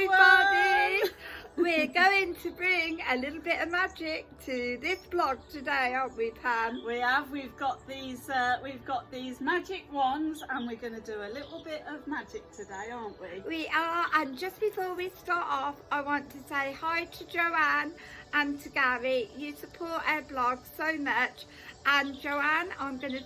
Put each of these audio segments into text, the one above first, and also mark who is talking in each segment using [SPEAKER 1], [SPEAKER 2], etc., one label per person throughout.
[SPEAKER 1] everybody! We're going to bring a little bit of magic to this vlog today, aren't we, Pam?
[SPEAKER 2] We have. We've got these magic wands, and we're going to do a little bit of magic today, aren't we?
[SPEAKER 1] We are, and just before we start off, I want to say hi to Joanne and to Gary. You support our blog so much, and Joanne, I'm going to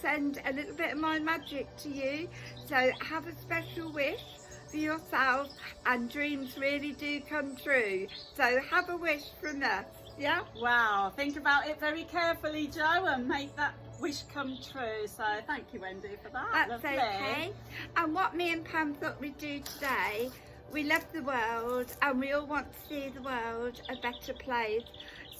[SPEAKER 1] send a little bit of my magic to you. So have a special wish for yourself, and dreams really do come true. So have a wish from us, yeah?
[SPEAKER 2] Wow, think about it very carefully, Jo, and make that wish come true. So thank you, Wendy, for that.
[SPEAKER 1] That's
[SPEAKER 2] Lovely.
[SPEAKER 1] okay. And what me and Pam thought we'd do today, we love the world and we all want to see the world a better place.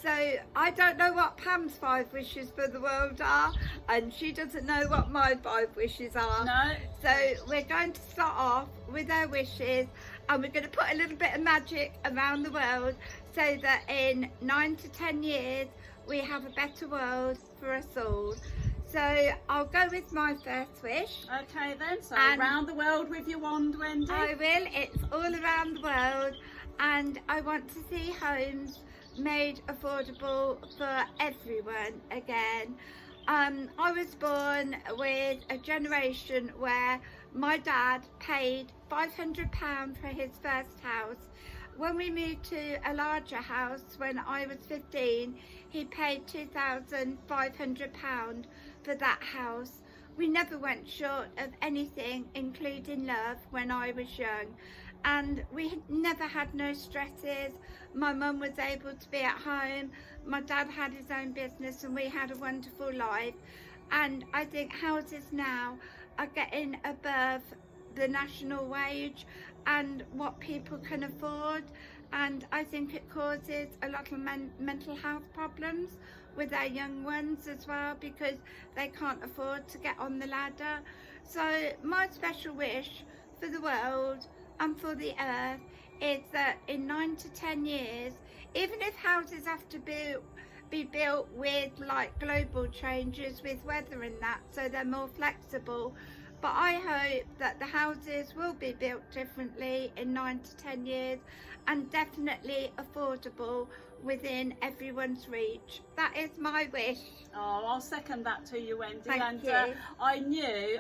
[SPEAKER 1] So I don't know what Pam's 5 wishes for the world are, and she doesn't know what my 5 wishes are.
[SPEAKER 2] No.
[SPEAKER 1] So we're going to start off with our wishes, and we're going to put a little bit of magic around the world so that in 9 to 10 years we have a better world for us all. So I'll go with my first wish.
[SPEAKER 2] Okay then, so
[SPEAKER 1] And
[SPEAKER 2] around the world with your wand, Wendy.
[SPEAKER 1] I will. It's all around the world, and I want to see homes made affordable for everyone again. I was born with a generation where my dad paid £500 for his first house. When we moved to a larger house when I was 15, he paid £2,500 for that house. We never went short of anything, including love, when I was young, and we never had no stresses. My mum was able to be at home, my dad had his own business, and we had a wonderful life. And I think houses now are getting above the national wage and what people can afford, and I think it causes a lot of mental health problems with our young ones as well, because they can't afford to get on the ladder. So my special wish for the world and for the earth is that in 9 to 10 years, even if houses have to be built with like global changes with weather and that, so they're more flexible, but I hope that the houses will be built differently in 9 to 10 years, and definitely affordable within everyone's reach. That is my wish.
[SPEAKER 2] Oh, I'll second that to you, Wendy.
[SPEAKER 1] Thank you.
[SPEAKER 2] I knew,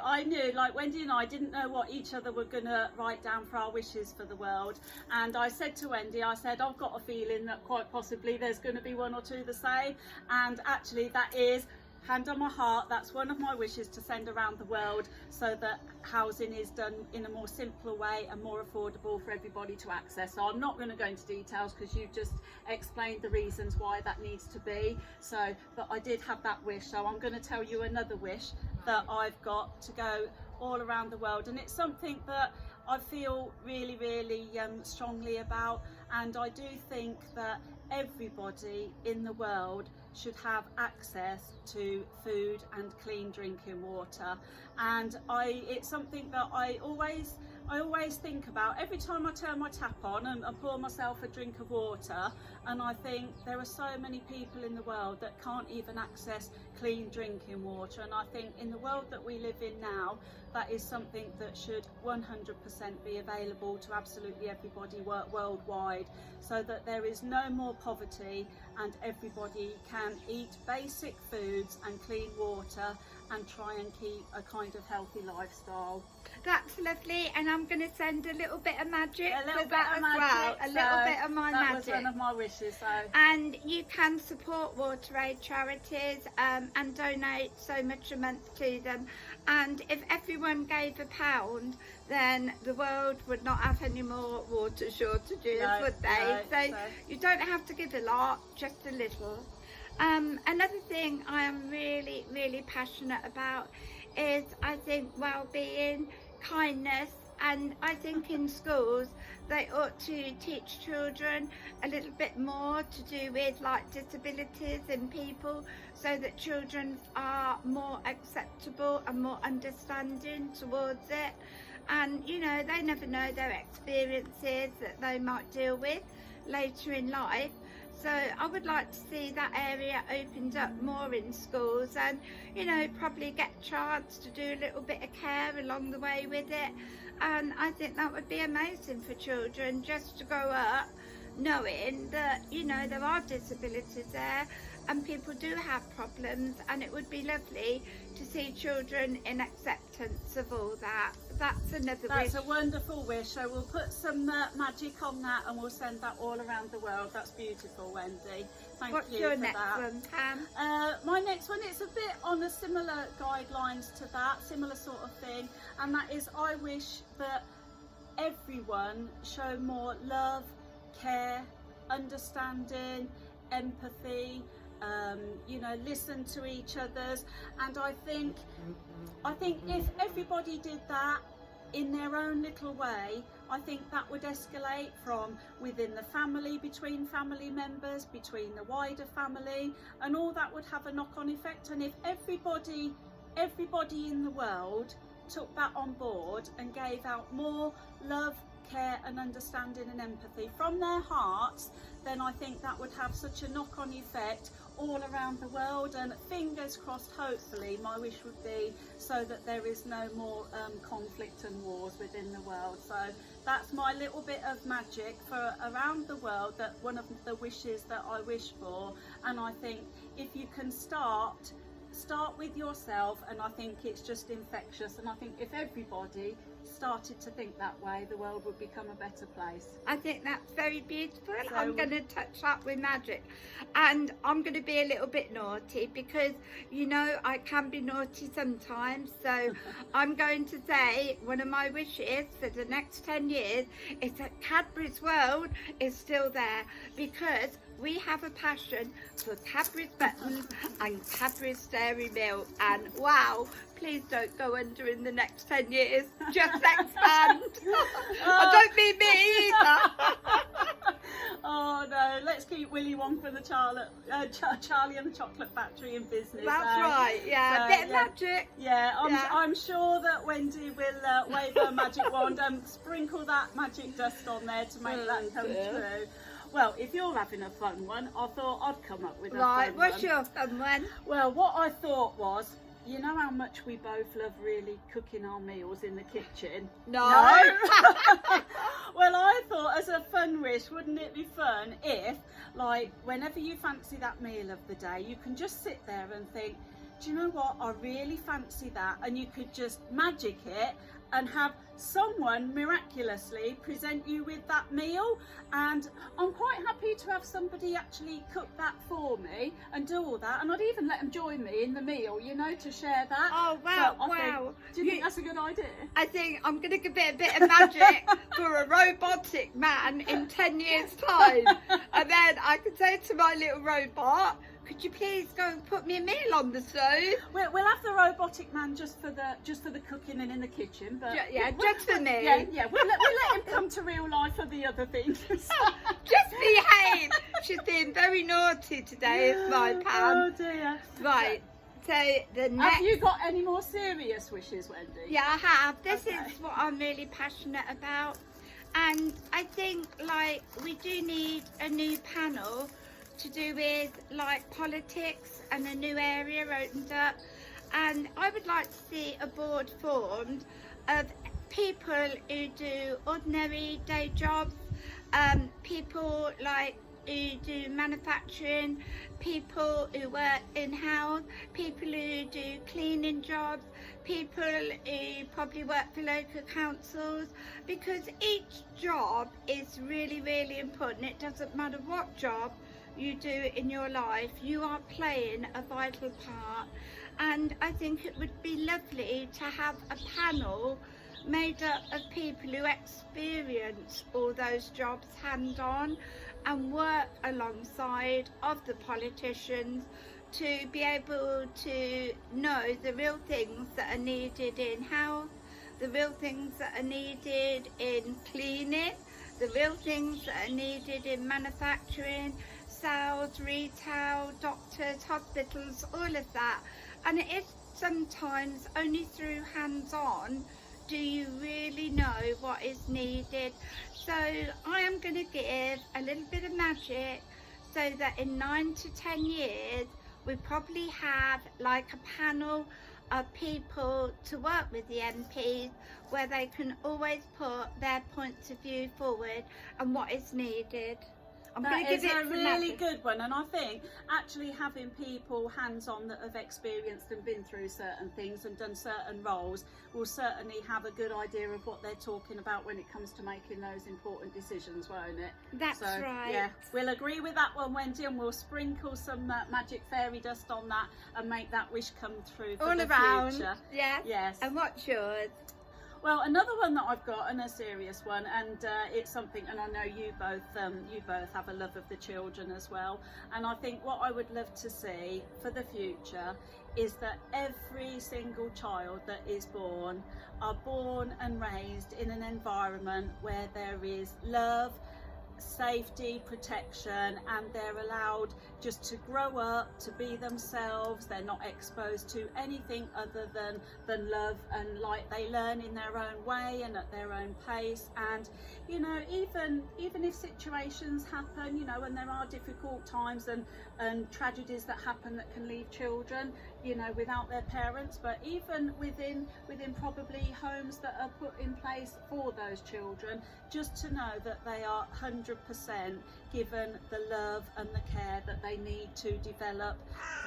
[SPEAKER 2] like Wendy and I didn't know what each other were going to write down for our wishes for the world. And I said to Wendy, I said, I've got a feeling that quite possibly there's going to be 1 or 2 the same. And actually that is, hand on my heart, that's one of my wishes, to send around the world so that housing is done in a more simpler way and more affordable for everybody to access. So I'm not going to go into details because you've just explained the reasons why that needs to be. So, but I did have that wish, so I'm going to tell you another wish that I've got to go all around the world, and it's something that I feel really, really strongly about, and I do think that everybody in the world should have access to food and clean drinking water. And it's something that I always think about every time I turn my tap on and pour myself a drink of water, and I think there are so many people in the world that can't even access clean drinking water. And I think in the world that we live in now, that is something that should 100% be available to absolutely everybody worldwide, so that there is no more poverty and everybody can eat basic foods and clean water and try and keep a kind of healthy lifestyle.
[SPEAKER 1] That's lovely, and I'm going to send a little bit of magic
[SPEAKER 2] A little
[SPEAKER 1] for
[SPEAKER 2] bit
[SPEAKER 1] that
[SPEAKER 2] of
[SPEAKER 1] as
[SPEAKER 2] magic,
[SPEAKER 1] well. A little bit of my
[SPEAKER 2] that
[SPEAKER 1] magic.
[SPEAKER 2] was one of my wishes. So.
[SPEAKER 1] And you can support WaterAid charities and donate so much a month to them. And if everyone gave £1, then the world would not have any more water shortages, would they? So you don't have to give a lot, just a little. Another thing I am really, really passionate about is, I think, well-being, kindness, and I think in schools they ought to teach children a little bit more to do with like disabilities in people, so that children are more acceptable and more understanding towards it. And you know, they never know their experiences that they might deal with later in life. So I would like to see that area opened up more in schools, and you know, probably get a chance to do a little bit of care along the way with it. And I think that would be amazing for children, just to grow up knowing that, you know, there are disabilities there and people do have problems, and it would be lovely to see children in acceptance of all that. That's another wish.
[SPEAKER 2] That's a wonderful wish. So we'll put some magic on that and we'll send that all around the world. That's beautiful, Wendy. Thank
[SPEAKER 1] What's
[SPEAKER 2] you
[SPEAKER 1] your
[SPEAKER 2] for
[SPEAKER 1] next
[SPEAKER 2] that.
[SPEAKER 1] one, Pam?
[SPEAKER 2] My next one, it's a bit on a similar guidelines to that, similar sort of thing, and that is, I wish that everyone show more love, care, understanding, empathy, you know, listen to each other's. And I think if everybody did that in their own little way, I think that would escalate from within the family, between family members, between the wider family, and all that would have a knock-on effect. And if everybody in the world took that on board and gave out more love, care and understanding and empathy from their hearts, then I think that would have such a knock-on effect all around the world. And fingers crossed, hopefully my wish would be so that there is no more conflict and wars within the world. So that's my little bit of magic for around the world, that one of the wishes that I wish for. And I think if you can start with yourself, and I think it's just infectious, and I think if everybody started to think that way, the world would become a better place.
[SPEAKER 1] I think that's very beautiful.
[SPEAKER 2] So
[SPEAKER 1] I'm going to touch that with magic, and I'm going to be a little bit naughty because, you know, I can be naughty sometimes. So I'm going to say one of my wishes for the next 10 years is that Cadbury's World is still there, because we have a passion for Cadbury's buttons and Cadbury's Dairy Milk, and wow, please don't go under in the next 10 years, just expand. I don't mean me either.
[SPEAKER 2] Oh no, let's keep Willy Wonka and the Charlie and the Chocolate Factory in business.
[SPEAKER 1] That's right, yeah,
[SPEAKER 2] So,
[SPEAKER 1] bit of magic.
[SPEAKER 2] Yeah,
[SPEAKER 1] Yeah.
[SPEAKER 2] I'm sure that Wendy will wave her magic wand and sprinkle that magic dust on there to make that come true. Well, if you're having a fun one, I thought I'd come up with a
[SPEAKER 1] Right,
[SPEAKER 2] fun
[SPEAKER 1] what's
[SPEAKER 2] one.
[SPEAKER 1] your fun one?
[SPEAKER 2] Well, what I thought was, you know how much we both love really cooking our meals in the kitchen?
[SPEAKER 1] No.
[SPEAKER 2] Well, I thought as a fun wish, wouldn't it be fun if, like, whenever you fancy that meal of the day, you can just sit there and think, do you know what, I really fancy that, and you could just magic it and have someone miraculously present you with that meal. And I'm quite happy to have somebody actually cook that for me and do all that, and I'd even let them join me in the meal, you know, to share that.
[SPEAKER 1] Oh wow,
[SPEAKER 2] So I think-
[SPEAKER 1] wow.
[SPEAKER 2] do you think that's a good idea?
[SPEAKER 1] I think I'm going to give it a bit of magic for a robotic man in 10 years time. And then I could say to my little robot, could you please go and put me a meal on the stove?
[SPEAKER 2] We'll have the robotic man just for the cooking and in the kitchen, but
[SPEAKER 1] Yeah,
[SPEAKER 2] we'll-
[SPEAKER 1] just for me.
[SPEAKER 2] Yeah, we'll let him come to real life for the other things.
[SPEAKER 1] Just behave. She's being very naughty today, is my
[SPEAKER 2] Oh
[SPEAKER 1] Pam.
[SPEAKER 2] dear.
[SPEAKER 1] Right, so the
[SPEAKER 2] Have
[SPEAKER 1] next...
[SPEAKER 2] you got any more serious wishes, Wendy?
[SPEAKER 1] Yeah, I have. This
[SPEAKER 2] Okay.
[SPEAKER 1] is what I'm really passionate about. And I think, like, we do need a new panel to do with, like, politics, and a new area opened up. And I would like to see a board formed of people who do ordinary day jobs, people like who do manufacturing, people who work in house, people who do cleaning jobs, people who probably work for local councils, because each job is really, really important. It doesn't matter what job you do in your life, you are playing a vital part. And I think it would be lovely to have a panel made up of people who experience all those jobs hand-on and work alongside of the politicians to be able to know the real things that are needed in health, the real things that are needed in cleaning, the real things that are needed in manufacturing, sales, retail, doctors, hospitals, all of that. And it is sometimes only through hands-on do you really know what is needed. So I am going to give a little bit of magic so that in 9 to 10 years we probably have like a panel are people to work with the MPs where they can always put their points of view forward and what is needed. I'm going
[SPEAKER 2] That
[SPEAKER 1] to
[SPEAKER 2] is
[SPEAKER 1] give it
[SPEAKER 2] a
[SPEAKER 1] to
[SPEAKER 2] really
[SPEAKER 1] Matt.
[SPEAKER 2] good one, and I think actually having people hands-on that have experienced and been through certain things and done certain roles will certainly have a good idea of what they're talking about when it comes to making those important decisions, won't it?
[SPEAKER 1] That's
[SPEAKER 2] So,
[SPEAKER 1] right.
[SPEAKER 2] yeah, we'll agree with that one, Wendy, and we'll sprinkle some magic fairy dust on that and make that wish come true for
[SPEAKER 1] All
[SPEAKER 2] the
[SPEAKER 1] around.
[SPEAKER 2] future.
[SPEAKER 1] Yes.
[SPEAKER 2] Yes.
[SPEAKER 1] And what's yours?
[SPEAKER 2] Well, another one that I've got, and a serious one, and it's something, and I know you both have a love of the children as well. And I think what I would love to see for the future is that every single child that is born are born and raised in an environment where there is love, safety, protection, and they're allowed just to grow up, to be themselves. They're not exposed to anything other than love, and like they learn in their own way and at their own pace. And you know, even if situations happen, you know, and there are difficult times and tragedies that happen that can leave children, you know, without their parents, but even within probably homes that are put in place for those children, just to know that they are 100% given the love and the care that they need to develop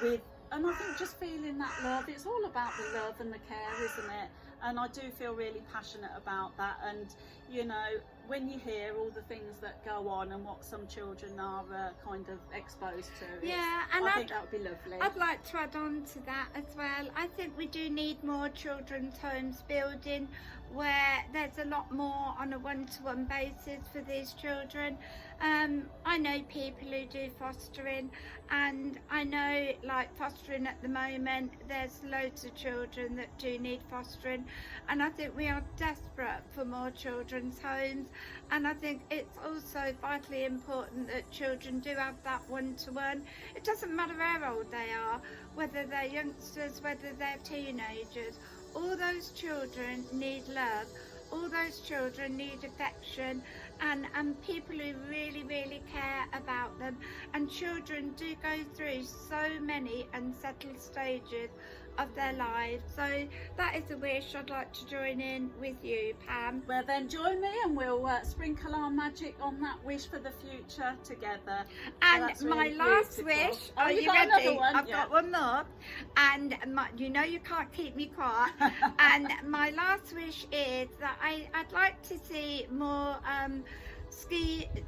[SPEAKER 2] with. And I think just feeling that love, it's all about the love and the care, isn't it? And I do feel really passionate about that. And you know, when you hear all the things that go on and what some children are kind of exposed to,
[SPEAKER 1] Yeah, and
[SPEAKER 2] I think that would be lovely.
[SPEAKER 1] I'd like to add on to that as well. I think we do need more children's homes building where there's a lot more on a one-to-one basis for these children. I know people who do fostering, and I know like fostering at the moment there's loads of children that do need fostering, and I think we are desperate for more children's homes. And I think it's also vitally important that children do have that one-to-one. It doesn't matter how old they are, whether they're youngsters, whether they're teenagers. All those children need love. All those children need affection and people who really, really care about them. And children do go through so many unsettled stages of their lives. So that is a wish I'd like to join in with you, Pam.
[SPEAKER 2] Well then join me and we'll sprinkle our magic on that wish for the future together.
[SPEAKER 1] And
[SPEAKER 2] So that's
[SPEAKER 1] my
[SPEAKER 2] really
[SPEAKER 1] last
[SPEAKER 2] beautiful.
[SPEAKER 1] wish,
[SPEAKER 2] Oh,
[SPEAKER 1] are
[SPEAKER 2] you've
[SPEAKER 1] you
[SPEAKER 2] got
[SPEAKER 1] ready?
[SPEAKER 2] another one?
[SPEAKER 1] I've
[SPEAKER 2] Yeah.
[SPEAKER 1] got one more. And you know you can't keep me quiet. And my last wish is that I'd like to see more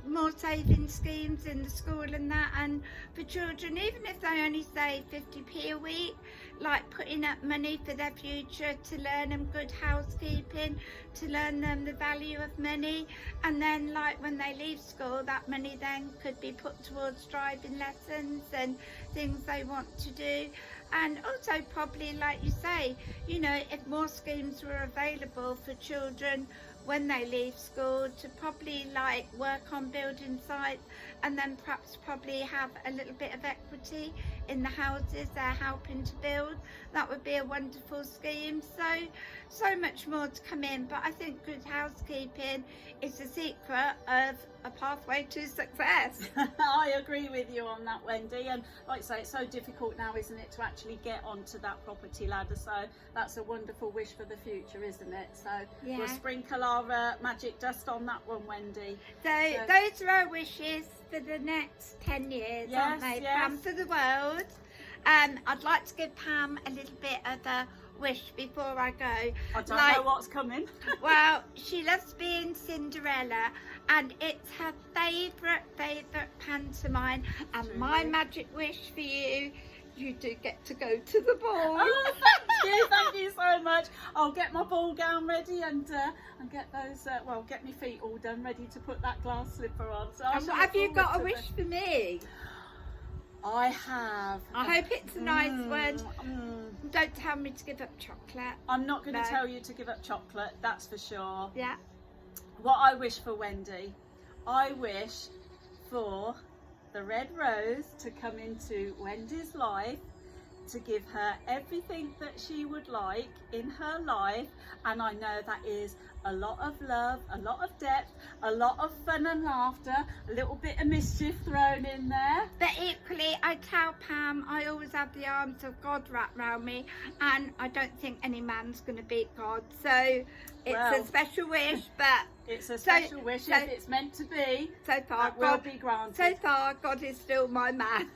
[SPEAKER 1] more saving schemes in the school and that, and for children, even if they only save 50p a week, like putting up money for their future, to learn them good housekeeping, to learn them the value of money, and then like when they leave school, that money then could be put towards driving lessons and things they want to do. And also probably, like you say, you know, if more schemes were available for children when they leave school, to probably like work on building sites, and then perhaps probably have a little bit of equity in the houses they're helping to build. That would be a wonderful scheme. So much more to come in, but I think good housekeeping is the secret of a pathway to success.
[SPEAKER 2] I agree with you on that, Wendy, and like I say, it's so difficult now, isn't it, to actually get onto that property ladder, so that's a wonderful wish for the future, isn't it? So
[SPEAKER 1] Yeah.
[SPEAKER 2] we'll sprinkle our magic dust on that one, Wendy.
[SPEAKER 1] So those are our wishes for the next 10 years, aren't
[SPEAKER 2] Yes,
[SPEAKER 1] they,
[SPEAKER 2] yes.
[SPEAKER 1] Pam, for the world? I'd like to give Pam a little bit of a wish before I go.
[SPEAKER 2] I don't know what's coming.
[SPEAKER 1] Well, she loves being Cinderella, and it's her favourite pantomime. And
[SPEAKER 2] Truly.
[SPEAKER 1] my magic wish for you, you do get to go to the ball.
[SPEAKER 2] Oh, thank you so much. I'll get my ball gown ready and get those, get my feet all done, ready to put that glass slipper on. So I
[SPEAKER 1] And
[SPEAKER 2] shall
[SPEAKER 1] have
[SPEAKER 2] look
[SPEAKER 1] you got a
[SPEAKER 2] forward to
[SPEAKER 1] wish for me?
[SPEAKER 2] I have.
[SPEAKER 1] I hope it's a nice one.
[SPEAKER 2] Mm.
[SPEAKER 1] Don't tell me to give up chocolate.
[SPEAKER 2] I'm not going to
[SPEAKER 1] No.
[SPEAKER 2] tell you to give up chocolate, that's for sure.
[SPEAKER 1] Yeah.
[SPEAKER 2] What I wish for Wendy, I wish for the red rose to come into Wendy's life, to give her everything that she would like in her life, and I know that is a lot of love, a lot of depth, a lot of fun and laughter, a little bit of mischief thrown in there.
[SPEAKER 1] But equally, I tell Pam I always have the arms of God wrapped around me, and I don't think any man's going to beat God. So it's
[SPEAKER 2] Well,
[SPEAKER 1] a special wish, but
[SPEAKER 2] it's a special wish.
[SPEAKER 1] so-
[SPEAKER 2] If it's meant to be,
[SPEAKER 1] so far
[SPEAKER 2] that will
[SPEAKER 1] God,
[SPEAKER 2] be granted.
[SPEAKER 1] so far God is still my man.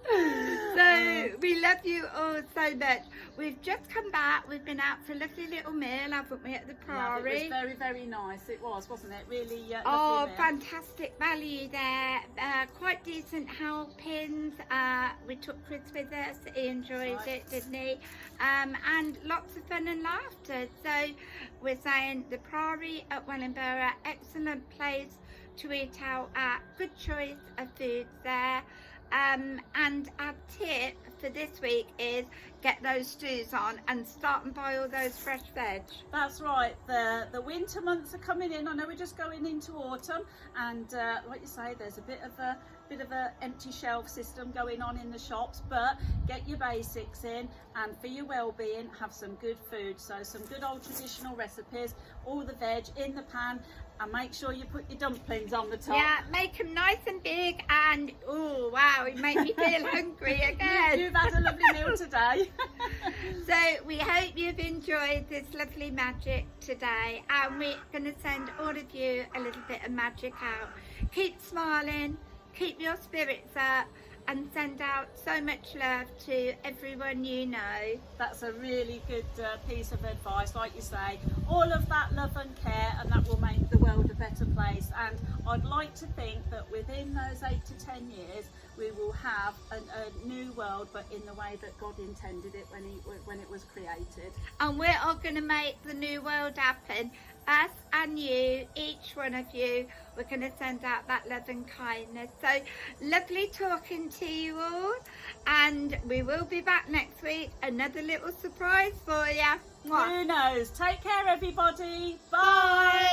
[SPEAKER 1] So we love you all so much. We've just come back. We've been out for a lovely little meal, haven't we, at the
[SPEAKER 2] Yeah,
[SPEAKER 1] Priory?
[SPEAKER 2] it was very, very nice. It was, wasn't it? Really
[SPEAKER 1] Oh,
[SPEAKER 2] lovely meal.
[SPEAKER 1] fantastic value there. Quite decent helpings. We took Chris with us. He enjoyed
[SPEAKER 2] Right.
[SPEAKER 1] it, didn't he? And lots of fun and laughter. So we're saying the Priory at Wellingborough, excellent place to eat out at. Good choice of foods there. And our tip for this week is get those stews on and start and buy all those fresh veg.
[SPEAKER 2] That's right. The winter months are coming in. I know we're just going into autumn, and like you say, there's a bit of a empty shelf system going on in the shops. But get your basics in, and for your well-being, have some good food. So some good old traditional recipes, all the veg in the pan, and make sure you put your dumplings on the top.
[SPEAKER 1] Yeah, make them nice and big, and oh wow, it made me feel hungry again.
[SPEAKER 2] You've had a lovely meal today.
[SPEAKER 1] So we hope you've enjoyed this lovely magic today, and we're going to send all of you a little bit of magic out. Keep smiling, keep your spirits up, and send out so much love to everyone you know.
[SPEAKER 2] That's a really good piece of advice. Like you say, all of that love and care, and that will make the world a better place. And I'd like to think that within those 8 to 10 years we will have a new world, but in the way that God intended it when it was created.
[SPEAKER 1] And we're all going to make the new world happen. Us and you, each one of you, we're going to send out that love and kindness. So lovely talking to you all, and we will be back next week. Another little surprise for you.
[SPEAKER 2] Who knows? Take care, everybody. Bye.